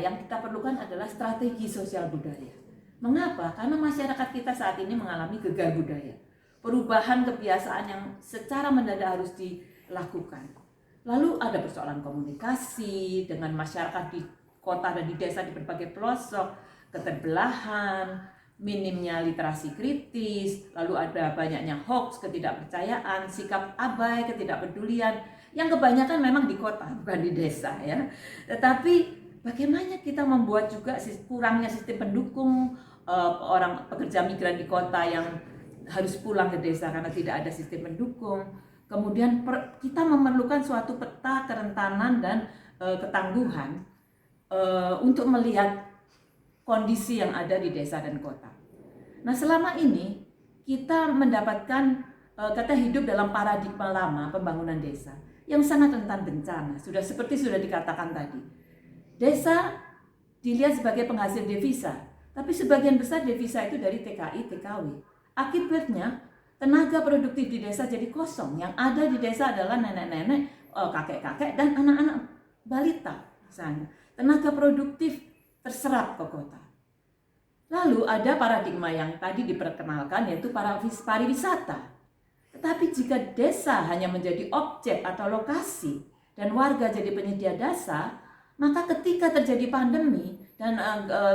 yang kita perlukan adalah strategi sosial budaya. Mengapa? Karena masyarakat kita saat ini mengalami gegar budaya. Perubahan kebiasaan yang secara mendadak harus dilakukan. Lalu ada persoalan komunikasi dengan masyarakat di kota dan di desa di berbagai pelosok, keterbelahan, minimnya literasi kritis, lalu ada banyaknya hoax, ketidakpercayaan, sikap abai, ketidakpedulian, yang kebanyakan memang di kota, bukan di desa ya. Tetapi bagaimana kita membuat juga kurangnya sistem pendukung orang pekerja migran di kota yang harus pulang ke desa karena tidak ada sistem pendukung. Kemudian kita memerlukan suatu peta kerentanan dan ketangguhan untuk melihat kondisi yang ada di desa dan kota. Nah, selama ini kita mendapatkan kita hidup dalam paradigma lama pembangunan desa yang sangat rentan bencana. Seperti sudah dikatakan tadi. Desa dilihat sebagai penghasil devisa, tapi sebagian besar devisa itu dari TKI, TKW. Akibatnya tenaga produktif di desa jadi kosong. Yang ada di desa adalah nenek-nenek, kakek-kakek, dan anak-anak balita misalnya. Tenaga produktif terserap ke kota. Lalu ada paradigma yang tadi diperkenalkan, yaitu pariwisata. Tetapi jika desa hanya menjadi objek atau lokasi dan warga jadi penyedia dasar, maka ketika terjadi pandemi dan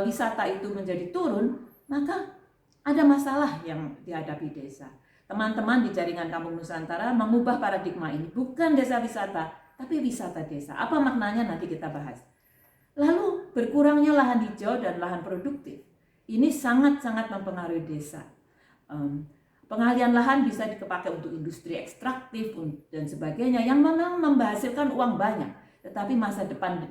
wisata itu menjadi turun, maka ada masalah yang dihadapi desa. Teman-teman di jaringan Kampung Nusantara mengubah paradigma ini, bukan desa wisata, tapi wisata desa. Apa maknanya nanti kita bahas. Lalu berkurangnya lahan hijau dan lahan produktif. Ini sangat-sangat mempengaruhi desa. Pengalihan lahan bisa dipakai untuk industri ekstraktif dan sebagainya yang memang menghasilkan uang banyak. Tetapi masa depan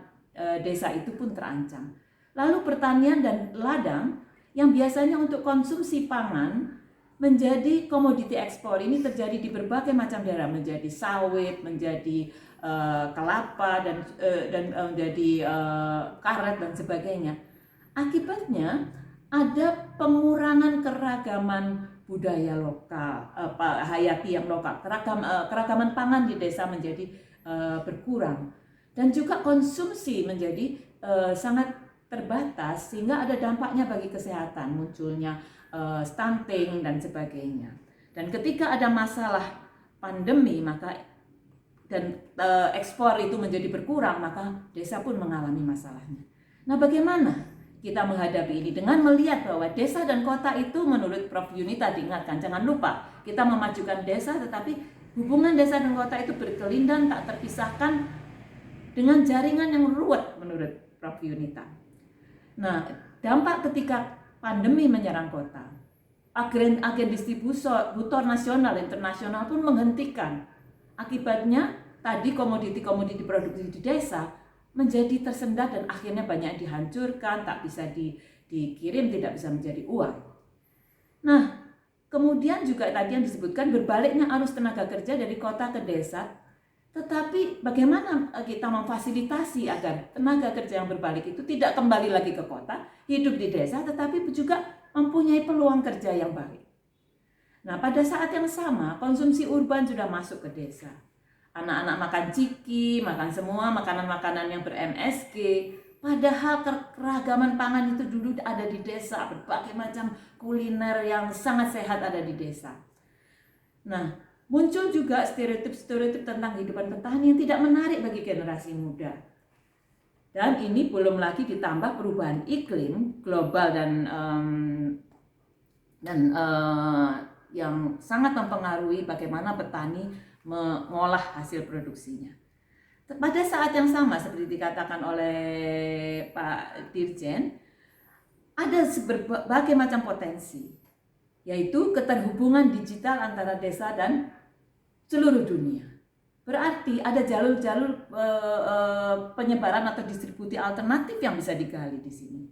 desa itu pun terancam. Lalu pertanian dan ladang yang biasanya untuk konsumsi pangan menjadi komoditi ekspor. Ini terjadi di berbagai macam daerah, menjadi sawit, menjadi kelapa dan menjadi karet dan sebagainya. Akibatnya ada pengurangan keragaman budaya lokal, hayati yang lokal, keragaman pangan di desa menjadi berkurang, dan juga konsumsi menjadi sangat terbatas sehingga ada dampaknya bagi kesehatan, munculnya stunting dan sebagainya. Dan ketika ada masalah pandemi dan ekspor itu menjadi berkurang, maka desa pun mengalami masalahnya. Nah, bagaimana kita menghadapi ini? Dengan melihat bahwa desa dan kota itu menurut Prof. Yunita diingatkan, jangan lupa kita memajukan desa, tetapi hubungan desa dan kota itu berkelindan tak terpisahkan dengan jaringan yang ruwet menurut Prof. Yunita. Nah, dampak ketika pandemi menyerang kota, agen distributor nasional internasional pun menghentikan. Akibatnya tadi komoditi-komoditi produktif di desa menjadi tersendat dan akhirnya banyak dihancurkan, tak bisa dikirim, tidak bisa menjadi uang. Nah, kemudian juga tadi yang disebutkan berbaliknya arus tenaga kerja dari kota ke desa. Tetapi bagaimana kita memfasilitasi agar tenaga kerja yang berbalik itu tidak kembali lagi ke kota, hidup di desa, tetapi juga mempunyai peluang kerja yang baik. Nah, pada saat yang sama, konsumsi urban sudah masuk ke desa. Anak-anak makan ciki, makan semua makanan-makanan yang ber-MSG. Padahal keragaman pangan itu dulu ada di desa, berbagai macam kuliner yang sangat sehat ada di desa. Nah, muncul juga stereotip-stereotip tentang kehidupan petani yang tidak menarik bagi generasi muda. Dan ini belum lagi ditambah perubahan iklim global dan yang sangat mempengaruhi bagaimana petani mengolah hasil produksinya. Pada saat yang sama seperti dikatakan oleh Pak Dirjen, ada berbagai macam potensi, yaitu keterhubungan digital antara desa dan seluruh dunia. Berarti ada jalur-jalur penyebaran atau distribusi alternatif yang bisa digali di sini.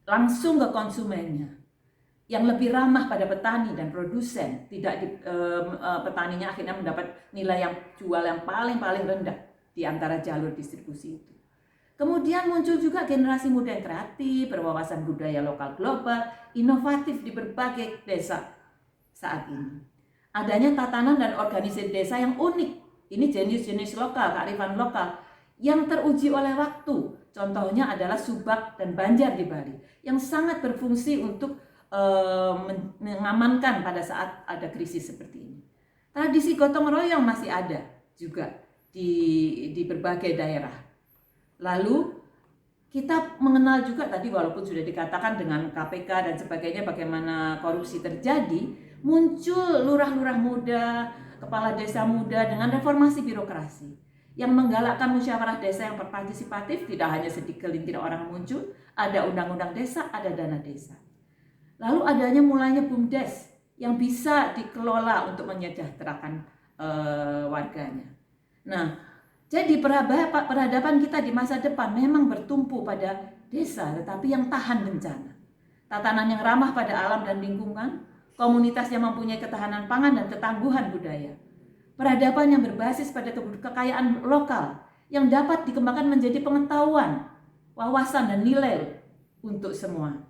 Langsung ke konsumennya, yang lebih ramah pada petani dan produsen. Petaninya akhirnya mendapat nilai yang jual yang paling rendah di antara jalur distribusi itu. Kemudian muncul juga generasi muda yang kreatif, berwawasan budaya lokal global, inovatif di berbagai desa saat ini. Adanya tatanan dan organisasi desa yang unik. Ini jenis-jenis lokal, kearifan lokal yang teruji oleh waktu Contohnya adalah Subak dan Banjar di Bali yang sangat berfungsi untuk mengamankan pada saat ada krisis seperti ini. Tradisi gotong royong masih ada juga di berbagai daerah. Lalu kita mengenal juga tadi, walaupun sudah dikatakan dengan KPK dan sebagainya bagaimana korupsi terjadi, muncul lurah-lurah muda, kepala desa muda dengan reformasi birokrasi yang menggalakkan musyawarah desa yang berpartisipatif. Tidak hanya segelintir orang muncul, ada undang-undang desa, ada dana desa. Lalu adanya mulanya BUMDes yang bisa dikelola untuk menyejahterakan warganya. Nah, jadi peradaban kita di masa depan memang bertumpu pada desa, tetapi yang tahan bencana. Tatanan yang ramah pada alam dan lingkungan, komunitas yang mempunyai ketahanan pangan dan ketangguhan budaya. Peradaban yang berbasis pada kekayaan lokal yang dapat dikembangkan menjadi pengetahuan, wawasan dan nilai untuk semua.